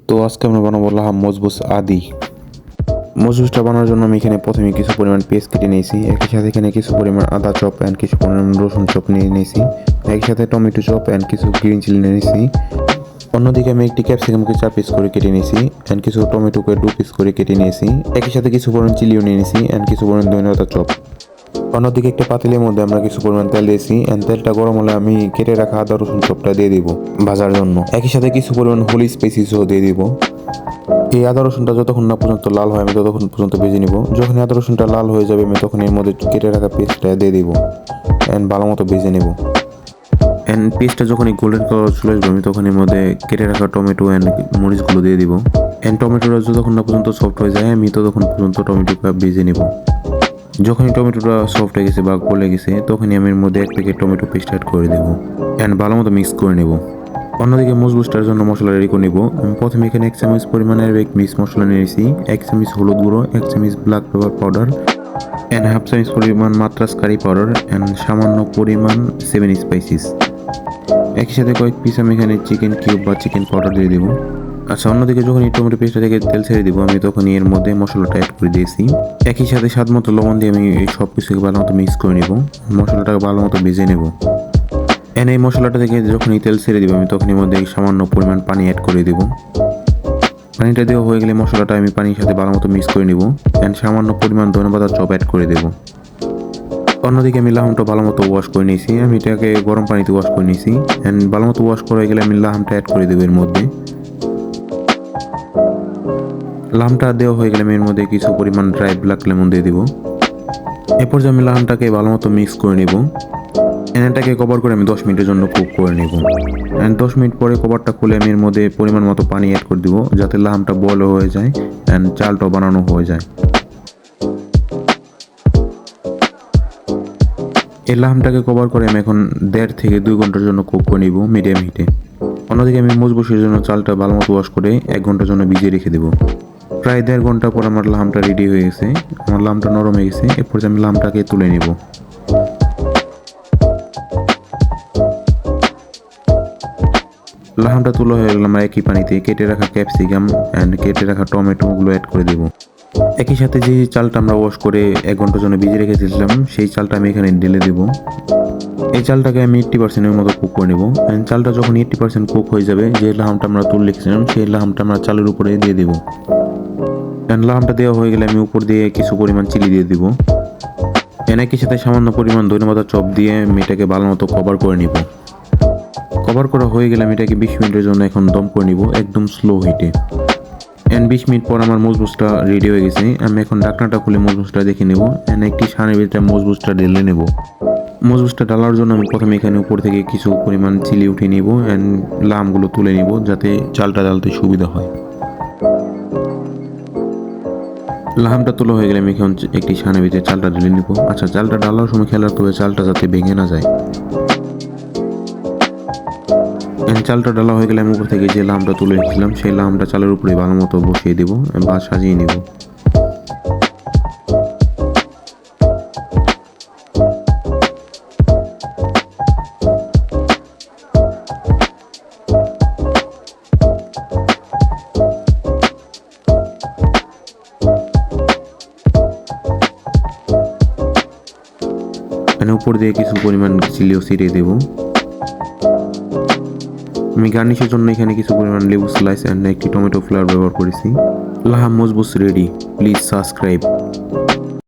তো আজকে আমরা বানাবো লাহাম মজবুস আদি। মজবুসটা বানানোর জন্য আমি এখানে প্রথমে কিছু পরিমাণ পেস্ট কেটে নিয়েছি, একই সাথে এখানে কিছু পরিমাণ আদা চপ অ্যান্ড কিছু পরিমাণ রসুন চপ নিয়ে নিয়েছি, একই সাথে টমেটো চপ অ্যান্ড কিছু গ্রিন চিলি নিয়ে নিয়েছি। অন্যদিকে আমি একটি ক্যাপসিকামকে 4 পিস করে কেটে নিয়েছি অ্যান্ড কিছু টমেটোকে 2 পিস করে কেটে নিয়েছি, একই সাথে কিছু পরিমাণ চিলিও নিয়ে নিয়েছি অ্যান্ড কিছু পরিমাণ ধনেপাতা চপ। অন্যদিকে একটা পাতিলের মধ্যে আমরা কিছু পরিমাণ তেল দিয়েছি অ্যান্ড তেলটা গরম হলে আমি কেটে রাখা আদা রসুন চপটা দিয়ে দিব ভাজার জন্য, একই সাথে কিছু পরিমাণ হোলি স্পাইসিসও দিয়ে দিব। এই আদা রসুনটা যতক্ষণ না পর্যন্ত লাল হয় আমি ততক্ষণ পর্যন্ত ভেজে নিব। যখন আদা রসুনটা লাল হয়ে যাবে আমি তখন এর মধ্যে কেটে রাখা পেস্টটা দিয়ে দিব অ্যান্ড ভালো মতো ভেজে নেব। অ্যান্ড পেস্টটা যখন এই গোল্ডেন কালার চলে আসবে আমি তখন এর মধ্যে কেটে রাখা টমেটো অ্যান্ড মরিচগুলো দিয়ে দিব। অ্যান্ড টমেটোটা যতক্ষণ না পর্যন্ত সফট হয়ে যায় আমি ততক্ষণ পর্যন্ত টমেটোটা ভেজে নেব। যখনই টমেটোটা সফট হয়ে গেছে বা গলে গেছে তখনই আমি এর মধ্যে এক প্যাকেট টমেটো পেস্ট অ্যাড করে দেবো অ্যান্ড ভালো মতো মিক্স করে নেব। অন্যদিকে মজবুসটার জন্য মশলা রেডি করে নেব। আমি প্রথমে এখানে 1 চামচ পরিমাণে অ্যারাবিক মিক্স মশলা নিয়েছি, 1 চামচ হলুদ গুঁড়ো, 1 চামচ ব্ল্যাক পেপার পাউডার অ্যান্ড 1/2 চামচ পরিমাণ মাদ্রাজ কারি পাউডার অ্যান্ড সামান্য পরিমাণ 7 স্পাইসিস। একই সাথে কয়েক পিস আমি এখানে চিকেন কিউব বা চিকেন পাউডার দিয়ে দেবো। আচ্ছা, অন্যদিকে যখন এই টমেটো পেস্টটা থেকে তেল ছেড়ে দিব আমি তখন এর মধ্যে মশলাটা অ্যাড করে দিয়েছি, একই সাথে স্বাদ মতো লবণ দিয়ে আমি এই সব কিছুকে ভালো মতো মিক্স করে নেব, মশলাটাকে ভালো মতো ভেজে নেব। এই মশলাটা থেকে যখনই তেল ছেড়ে দিব আমি তখন এর মধ্যে সামান্য পরিমাণ পানি অ্যাড করে দেব। পানিটা দেওয়া হয়ে গেলে মশলাটা আমি পানির সাথে ভালো মতো মিক্স করে নেব অ্যান্ড সামান্য পরিমাণ ধনেপাতার চপ অ্যাড করে দেব। অন্যদিকে আমি লাহামটা ভালো মতো ওয়াশ করে নিয়েছি, আমি এটাকে গরম পানিতে ওয়াশ করে নিয়েছি অ্যান্ড ভালো মতো ওয়াশ করা হয়ে গেলে আমি লাহামটা অ্যাড করে দেবো এর মধ্যে। লাহামটা দেওয়া হয়ে গেলে আমি এর মধ্যে কিছু পরিমাণ ড্রাই ব্ল্যাক লেমন দিয়ে দিব। এরপর যে আমি লাহামটাকে ভালো মতো মিক্স করে নেব, এটাকে কভার করে আমি 10 মিনিটের জন্য কুক করে নেব অ্যান্ড 10 মিনিট পরে কভারটা খুলে আমি এর মধ্যে পরিমাণ মতো পানি অ্যাড করে দিব যাতে লাহামটা বয়েল হয়ে যায় অ্যান্ড চালটাও বানানো হয়ে যায়। এই লাহামটাকে কভার করে আমি এখন 1.5 থেকে 2 ঘন্টার জন্য কুক করে নিব মিডিয়াম হিটে। অন্যদিকে আমি মজবুসের জন্য চালটা ভালো মতো ওয়াশ করে 1 ঘন্টার জন্য ভিজিয়ে রেখে দেবো। প্রায় 1.5 ঘন্টা পর আমার লাহামটা রেডি হয়ে গেছে, আমার লাহামটা নরম হয়ে গেছে। এরপর আমি লাহামটাকে তুলে নেব। লাহামটা তুলে হয়ে গেলে আমরা একই পানিতে কেটে রাখা ক্যাপসিকাম অ্যান্ড কেটে রাখা টমেটোগুলো অ্যাড করে দেব। একই সাথে যে চালটা আমরা ওয়াশ করে 1 ঘন্টার জন্য ভিজিয়ে রেখেছিলাম সেই চালটা আমি এখানে ঢেলে দেব। এই চালটাকে আমি 80% মতো কুক করে নেব অ্যান্ড চালটা যখন 80% কুক হয়ে যাবে যে লাহামটা আমরা তুলে রেখেছিলাম সেই লাহামটা আমরা চালের উপরে দিয়ে দেব অ্যান্ড লাহামটা দেওয়া হয়ে গেলে আমি উপর দিয়ে কিছু পরিমাণ চিলি দিয়ে দেব। একই সাথে সামান্য পরিমাণ ধনেপাতা চপ দিয়ে আমি এটাকে ভালো মতো কভার করে নিব। কভার করা হয়ে গেলে আমি এটাকে 20 মিনিটের জন্য এখন দম করে নিব একদম স্লো হিটে অ্যান্ড 20 মিনিট পর আমার মজবুসটা রেডি হয়ে গেছে। আমি এখন ঢাকনাটা খুলে মজবুসটা দেখে নেব অ্যান্ড একটি সানের ভিতরে মজবুসটা ঢেলে নেব। মজবুসটা ঢালার জন্য আমি প্রথমে এখানে উপর থেকে কিছু পরিমাণ চিলি উঠিয়ে নিব অ্যান্ড লামগুলো তুলে নিব যাতে চালটা ঢালতে সুবিধা হয়। লাহামটা তোলা হয়ে গেলে আমি এখন একটি সানের ভিতরে চালটা ঢেলে নিব। আচ্ছা, চালটা ঢালার সময় খেয়াল রাখতে হবে চালটা যাতে ভেঙে না যায়। চালটা ডালা হয়ে গেলে আমি উপর থেকে যে লামটা তুলে রেখেছিলাম সেই লামটা চালের উপরে ভালো মতো বসিয়ে দেবো বা সাজিয়ে নেব। উপর দিয়ে কিছু পরিমাণ চিলিও ছিটিয়ে দেবো। আমি গার্নিশের জন্য এখানে কিছু পরিমাণ লেবু স্লাইস অ্যান্ড একটি টমেটো ফ্লেভার ব্যবহার করেছি। লাহাম মজবুস রেডি, প্লিজ সাবস্ক্রাইব।